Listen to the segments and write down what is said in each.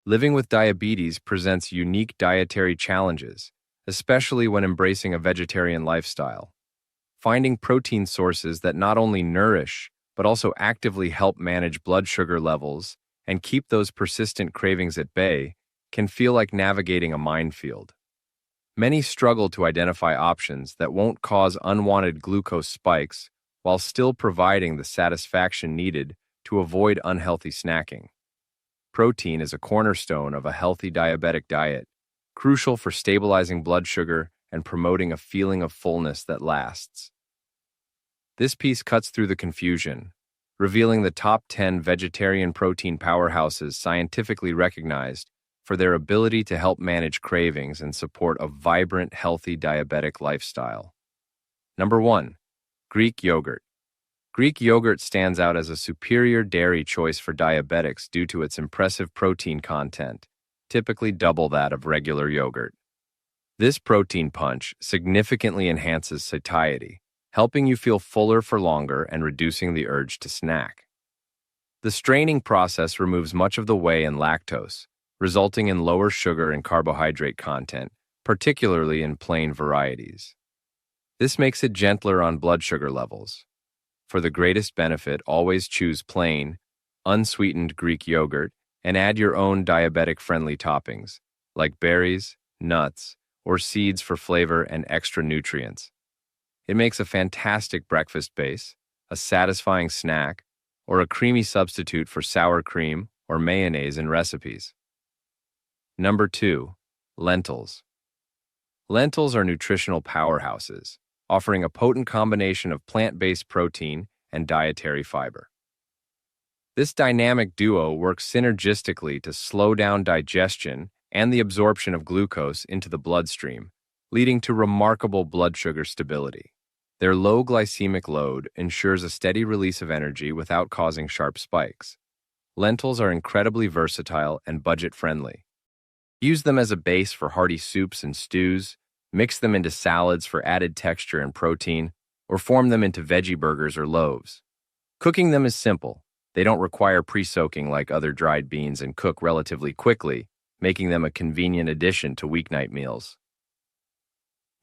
Living with diabetes presents unique dietary challenges, especially when embracing a vegetarian lifestyle. Finding protein sources that not only nourish, but also actively help manage blood sugar levels and keep those persistent cravings at bay can feel like navigating a minefield. Many struggle to identify options that won't cause unwanted glucose spikes while still providing the satisfaction needed to avoid unhealthy snacking. Protein is a cornerstone of a healthy diabetic diet, crucial for stabilizing blood sugar and promoting a feeling of fullness that lasts. This piece cuts through the confusion, revealing the top 10 vegetarian protein powerhouses scientifically recognized for their ability to help manage cravings and support a vibrant, healthy diabetic lifestyle. Number 1. Greek yogurt. Greek yogurt stands out as a superior dairy choice for diabetics due to its impressive protein content, typically double that of regular yogurt. This protein punch significantly enhances satiety, helping you feel fuller for longer and reducing the urge to snack. The straining process removes much of the whey and lactose, resulting in lower sugar and carbohydrate content, particularly in plain varieties. This makes it gentler on blood sugar levels. For the greatest benefit, always choose plain, unsweetened Greek yogurt and add your own diabetic-friendly toppings, like berries, nuts, or seeds for flavor and extra nutrients. It makes a fantastic breakfast base, a satisfying snack, or a creamy substitute for sour cream or mayonnaise in recipes. Number 2. Lentils. Lentils are nutritional powerhouses, offering a potent combination of plant-based protein and dietary fiber. This dynamic duo works synergistically to slow down digestion and the absorption of glucose into the bloodstream, leading to remarkable blood sugar stability. Their low glycemic load ensures a steady release of energy without causing sharp spikes. Lentils are incredibly versatile and budget-friendly. Use them as a base for hearty soups and stews, mix them into salads for added texture and protein, or form them into veggie burgers or loaves. Cooking them is simple. They don't require pre-soaking like other dried beans and cook relatively quickly, making them a convenient addition to weeknight meals.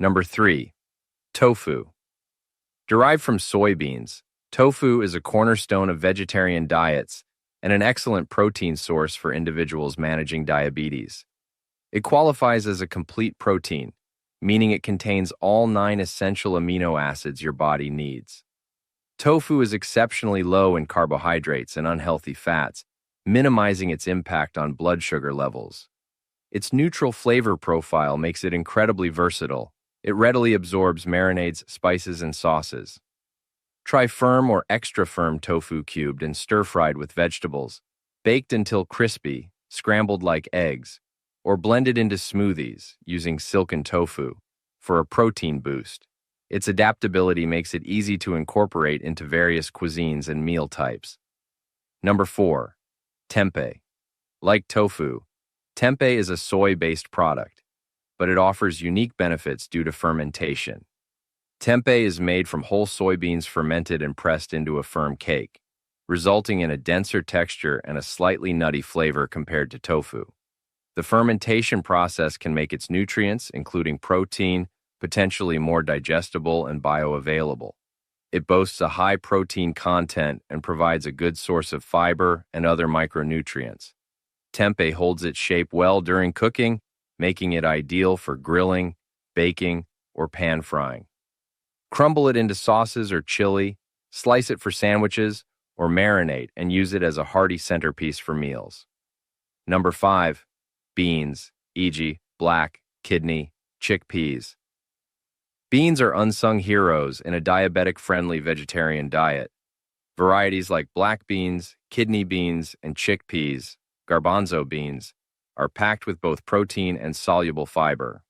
Number 3. Tofu. Derived from soybeans, tofu is a cornerstone of vegetarian diets and an excellent protein source for individuals managing diabetes. It qualifies as a complete protein, meaning it contains all 9 essential amino acids your body needs. Tofu is exceptionally low in carbohydrates and unhealthy fats, minimizing its impact on blood sugar levels. Its neutral flavor profile makes it incredibly versatile. It readily absorbs marinades, spices, and sauces. Try firm or extra firm tofu cubed and stir-fried with vegetables, baked until crispy, scrambled like eggs, or blended into smoothies using silken tofu for a protein boost. Its adaptability makes it easy to incorporate into various cuisines and meal types. Number 4. Tempeh. Like tofu, tempeh is a soy-based product, but it offers unique benefits due to fermentation. Tempeh is made from whole soybeans fermented and pressed into a firm cake, resulting in a denser texture and a slightly nutty flavor compared to tofu. The fermentation process can make its nutrients, including protein, potentially more digestible and bioavailable. It boasts a high protein content and provides a good source of fiber and other micronutrients. Tempeh holds its shape well during cooking, making it ideal for grilling, baking, or pan frying. Crumble it into sauces or chili, slice it for sandwiches, or marinate and use it as a hearty centerpiece for meals. Number 5. Beans, e.g., black, kidney, chickpeas. Beans are unsung heroes in a diabetic-friendly vegetarian diet. Varieties like black beans, kidney beans, and chickpeas, garbanzo beans, are packed with both protein and soluble fiber.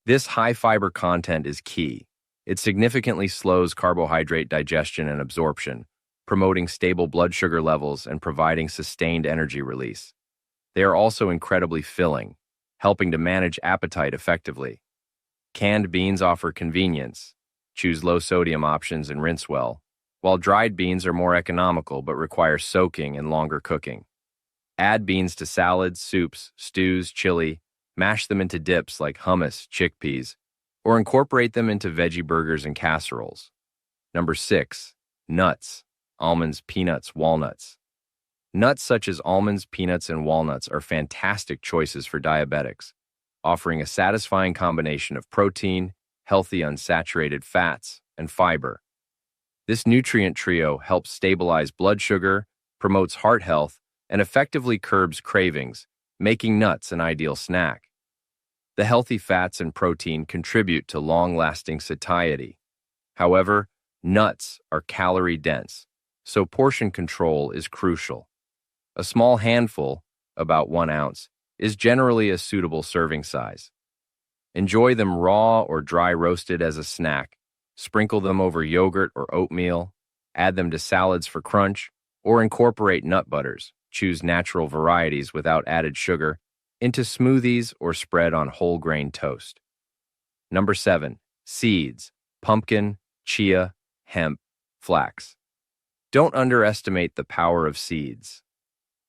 This high fiber content is key. It significantly slows carbohydrate digestion and absorption, promoting stable blood sugar levels and providing sustained energy release. They are also incredibly filling, helping to manage appetite effectively. Canned beans offer convenience. Choose low-sodium options and rinse well, while dried beans are more economical but require soaking and longer cooking. Add beans to salads, soups, stews, chili, mash them into dips like hummus, chickpeas, or incorporate them into veggie burgers and casseroles. Number 6. Nuts. Almonds, peanuts, walnuts. Nuts such as almonds, peanuts, and walnuts are fantastic choices for diabetics, offering a satisfying combination of protein, healthy unsaturated fats, and fiber. This nutrient trio helps stabilize blood sugar, promotes heart health, and effectively curbs cravings, making nuts an ideal snack. The healthy fats and protein contribute to long-lasting satiety. However, nuts are calorie-dense, so portion control is crucial. A small handful, about 1 ounce, is generally a suitable serving size. Enjoy them raw or dry roasted as a snack. Sprinkle them over yogurt or oatmeal, add them to salads for crunch, or incorporate nut butters. Choose natural varieties without added sugar into smoothies or spread on whole grain toast. Number 7. Seeds. Pumpkin, chia, hemp, flax. Don't underestimate the power of seeds.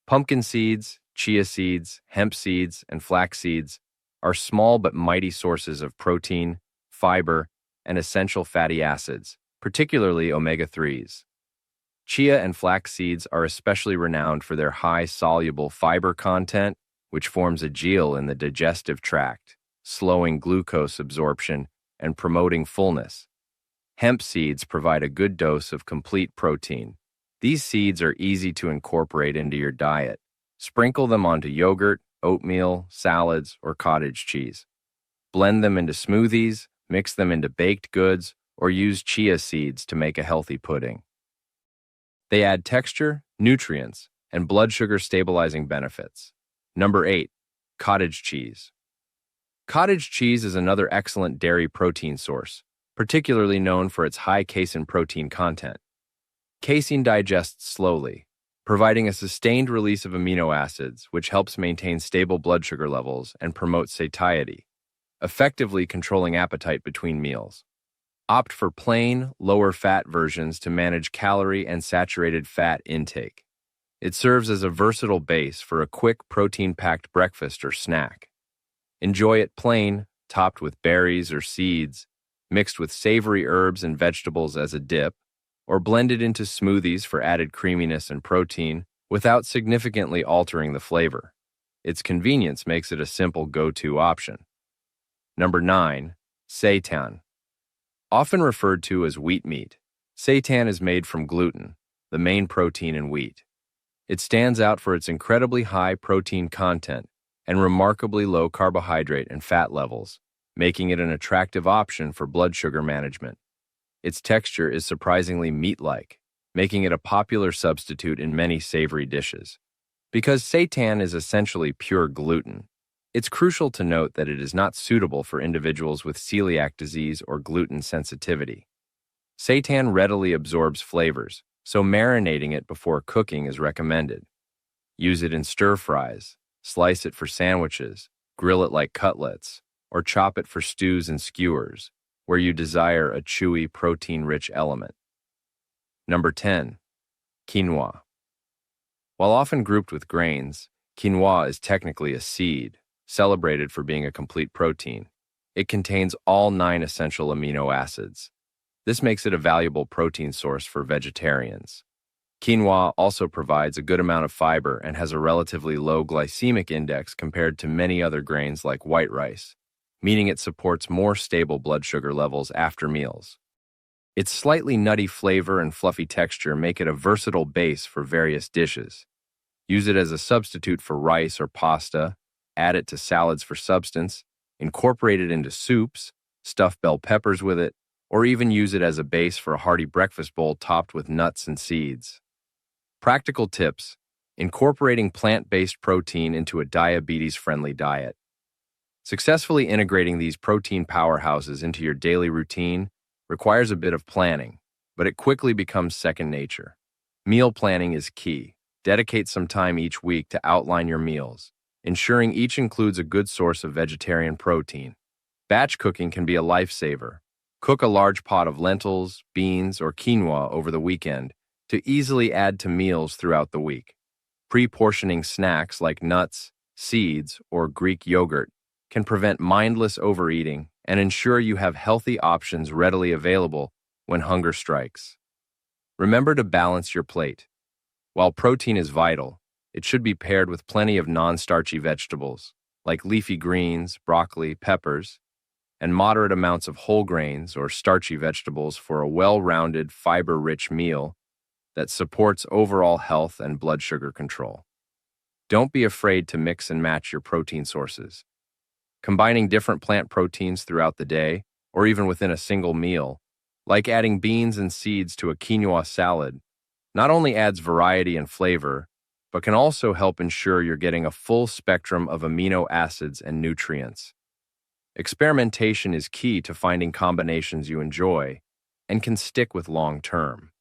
Pumpkin seeds, chia seeds, hemp seeds, and flax seeds are small but mighty sources of protein, fiber, and essential fatty acids, particularly omega-3s. Chia and flax seeds are especially renowned for their high soluble fiber content, which forms a gel in the digestive tract, slowing glucose absorption and promoting fullness. Hemp seeds provide a good dose of complete protein. These seeds are easy to incorporate into your diet. Sprinkle them onto yogurt, oatmeal, salads, or cottage cheese. Blend them into smoothies, mix them into baked goods, or use chia seeds to make a healthy pudding. They add texture, nutrients, and blood sugar stabilizing benefits. Number 8. Cottage cheese. Cottage cheese is another excellent dairy protein source, particularly known for its high casein protein content. Casein digests slowly, providing a sustained release of amino acids, which helps maintain stable blood sugar levels and promote satiety, effectively controlling appetite between meals. Opt for plain, lower-fat versions to manage calorie and saturated fat intake. It serves as a versatile base for a quick protein-packed breakfast or snack. Enjoy it plain, topped with berries or seeds, mixed with savory herbs and vegetables as a dip, or blended into smoothies for added creaminess and protein without significantly altering the flavor. Its convenience makes it a simple go-to option. Number 9. Seitan. Often referred to as wheat meat, seitan is made from gluten, the main protein in wheat. It stands out for its incredibly high protein content and remarkably low carbohydrate and fat levels, making it an attractive option for blood sugar management. Its texture is surprisingly meat-like, making it a popular substitute in many savory dishes. Because seitan is essentially pure gluten, it's crucial to note that it is not suitable for individuals with celiac disease or gluten sensitivity. Seitan readily absorbs flavors, so marinating it before cooking is recommended. Use it in stir-fries, slice it for sandwiches, grill it like cutlets, or chop it for stews and skewers, where you desire a chewy, protein-rich element. Number 10. Quinoa. While often grouped with grains, quinoa is technically a seed, celebrated for being a complete protein. It contains all 9 essential amino acids. This makes it a valuable protein source for vegetarians. Quinoa also provides a good amount of fiber and has a relatively low glycemic index compared to many other grains like white rice, meaning it supports more stable blood sugar levels after meals. Its slightly nutty flavor and fluffy texture make it a versatile base for various dishes. Use it as a substitute for rice or pasta, add it to salads for substance, incorporate it into soups, stuff bell peppers with it, or even use it as a base for a hearty breakfast bowl topped with nuts and seeds. Practical tips: incorporating plant-based protein into a diabetes-friendly diet. Successfully integrating these protein powerhouses into your daily routine requires a bit of planning, but it quickly becomes second nature. Meal planning is key. Dedicate some time each week to outline your meals, ensuring each includes a good source of vegetarian protein. Batch cooking can be a lifesaver. Cook a large pot of lentils, beans, or quinoa over the weekend to easily add to meals throughout the week. Pre-portioning snacks like nuts, seeds, or Greek yogurt can prevent mindless overeating and ensure you have healthy options readily available when hunger strikes. Remember to balance your plate. While protein is vital, it should be paired with plenty of non-starchy vegetables, like leafy greens, broccoli, peppers, and moderate amounts of whole grains or starchy vegetables for a well-rounded, fiber-rich meal that supports overall health and blood sugar control. Don't be afraid to mix and match your protein sources. Combining different plant proteins throughout the day, or even within a single meal, like adding beans and seeds to a quinoa salad, not only adds variety and flavor, but can also help ensure you're getting a full spectrum of amino acids and nutrients. Experimentation is key to finding combinations you enjoy and can stick with long term.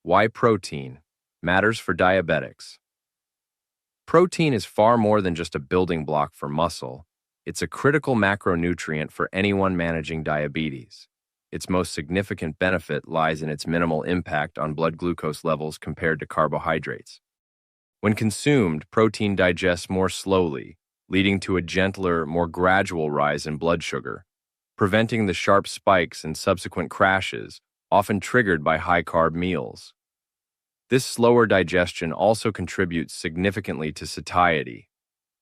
Why protein matters for diabetics. Protein is far more than just a building block for muscle. It's a critical macronutrient for anyone managing diabetes. Its most significant benefit lies in its minimal impact on blood glucose levels compared to carbohydrates. When consumed, protein digests more slowly, leading to a gentler, more gradual rise in blood sugar, preventing the sharp spikes and subsequent crashes, often triggered by high-carb meals. This slower digestion also contributes significantly to satiety,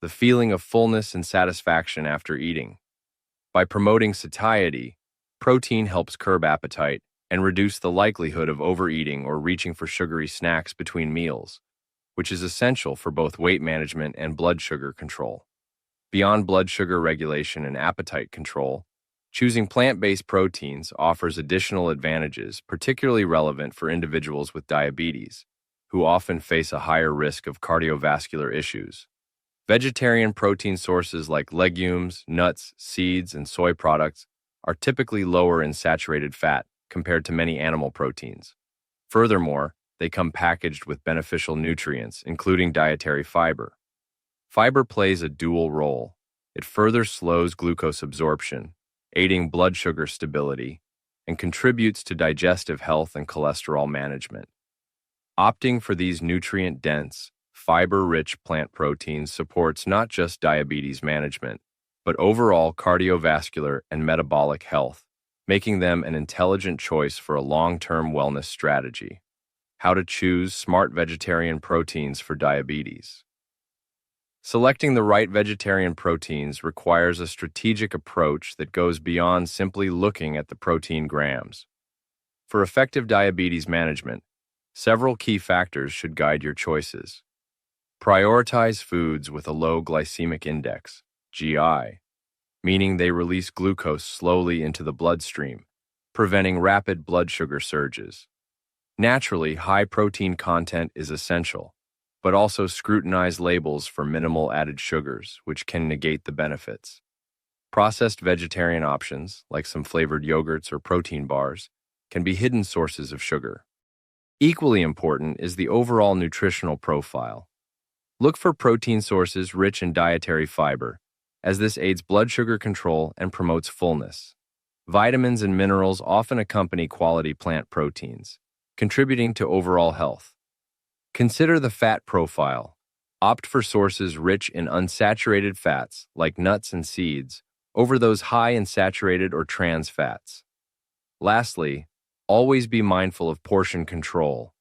the feeling of fullness and satisfaction after eating. By promoting satiety, protein helps curb appetite and reduce the likelihood of overeating or reaching for sugary snacks between meals, which is essential for both weight management and blood sugar control. Beyond blood sugar regulation and appetite control, choosing plant-based proteins offers additional advantages, particularly relevant for individuals with diabetes, who often face a higher risk of cardiovascular issues. Vegetarian protein sources like legumes, nuts, seeds, and soy products are typically lower in saturated fat compared to many animal proteins. Furthermore, they come packaged with beneficial nutrients, including dietary fiber. Fiber plays a dual role. It further slows glucose absorption, aiding blood sugar stability, and contributes to digestive health and cholesterol management. Opting for these nutrient-dense, fiber-rich plant proteins supports not just diabetes management, but overall cardiovascular and metabolic health, making them an intelligent choice for a long-term wellness strategy. How to choose smart vegetarian proteins for diabetes. Selecting the right vegetarian proteins requires a strategic approach that goes beyond simply looking at the protein grams. For effective diabetes management, several key factors should guide your choices. Prioritize foods with a low glycemic index, GI, meaning they release glucose slowly into the bloodstream, preventing rapid blood sugar surges. Naturally, high protein content is essential, but also scrutinize labels for minimal added sugars, which can negate the benefits. Processed vegetarian options, like some flavored yogurts or protein bars, can be hidden sources of sugar. Equally important is the overall nutritional profile. Look for protein sources rich in dietary fiber, as this aids blood sugar control and promotes fullness. Vitamins and minerals often accompany quality plant proteins, contributing to overall health. Consider the fat profile. Opt for sources rich in unsaturated fats, like nuts and seeds, over those high in saturated or trans fats. Lastly, always be mindful of portion control.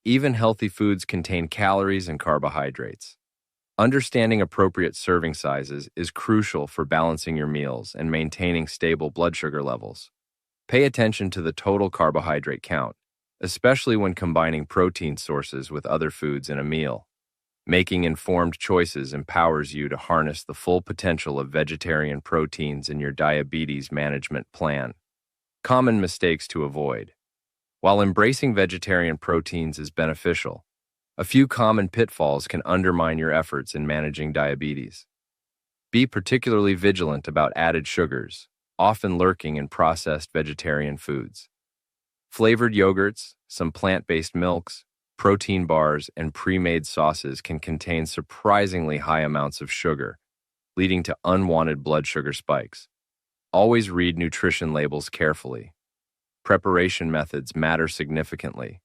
Even healthy foods contain calories and carbohydrates. Understanding appropriate serving sizes is crucial for balancing your meals and maintaining stable blood sugar levels. Pay attention to the total carbohydrate count, especially when combining protein sources with other foods in a meal. Making informed choices empowers you to harness the full potential of vegetarian proteins in your diabetes management plan. Common mistakes to avoid. While embracing vegetarian proteins is beneficial, a few common pitfalls can undermine your efforts in managing diabetes. Be particularly vigilant about added sugars, often lurking in processed vegetarian foods. Flavored yogurts, some plant-based milks, protein bars, and pre-made sauces can contain surprisingly high amounts of sugar, leading to unwanted blood sugar spikes. Always read nutrition labels carefully. Preparation methods matter significantly.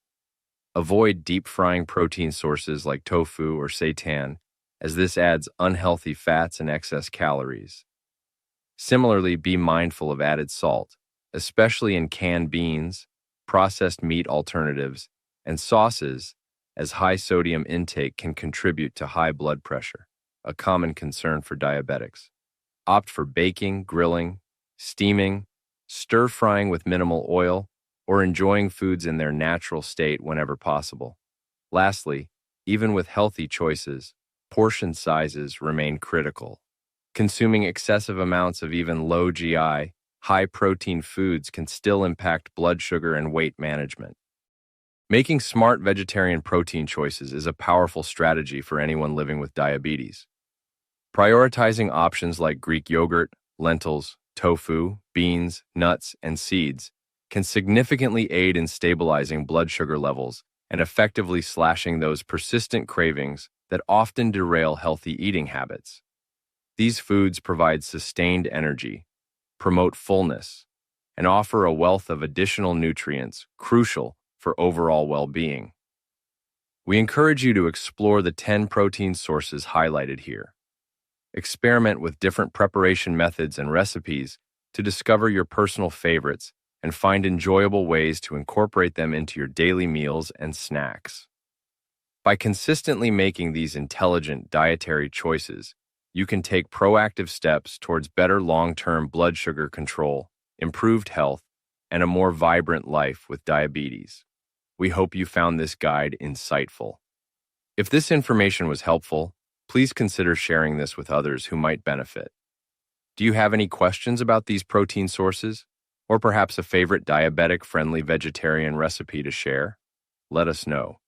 Avoid deep frying protein sources like tofu or seitan, as this adds unhealthy fats and excess calories. Similarly, be mindful of added salt, especially in canned beans, processed meat alternatives, and sauces, as high sodium intake can contribute to high blood pressure, a common concern for diabetics. Opt for baking, grilling, steaming, stir-frying with minimal oil, or enjoying foods in their natural state whenever possible. Lastly, even with healthy choices, portion sizes remain critical. Consuming excessive amounts of even low GI, high-protein foods can still impact blood sugar and weight management. Making smart vegetarian protein choices is a powerful strategy for anyone living with diabetes. Prioritizing options like Greek yogurt, lentils, tofu, beans, nuts, and seeds can significantly aid in stabilizing blood sugar levels and effectively slashing those persistent cravings that often derail healthy eating habits. These foods provide sustained energy, promote fullness, and offer a wealth of additional nutrients crucial for overall well-being. We encourage you to explore the 10 protein sources highlighted here. Experiment with different preparation methods and recipes to discover your personal favorites and find enjoyable ways to incorporate them into your daily meals and snacks. By consistently making these intelligent dietary choices, you can take proactive steps towards better long-term blood sugar control, improved health, and a more vibrant life with diabetes. We hope you found this guide insightful. If this information was helpful, please consider sharing this with others who might benefit. Do you have any questions about these protein sources, or perhaps a favorite diabetic-friendly vegetarian recipe to share? Let us know.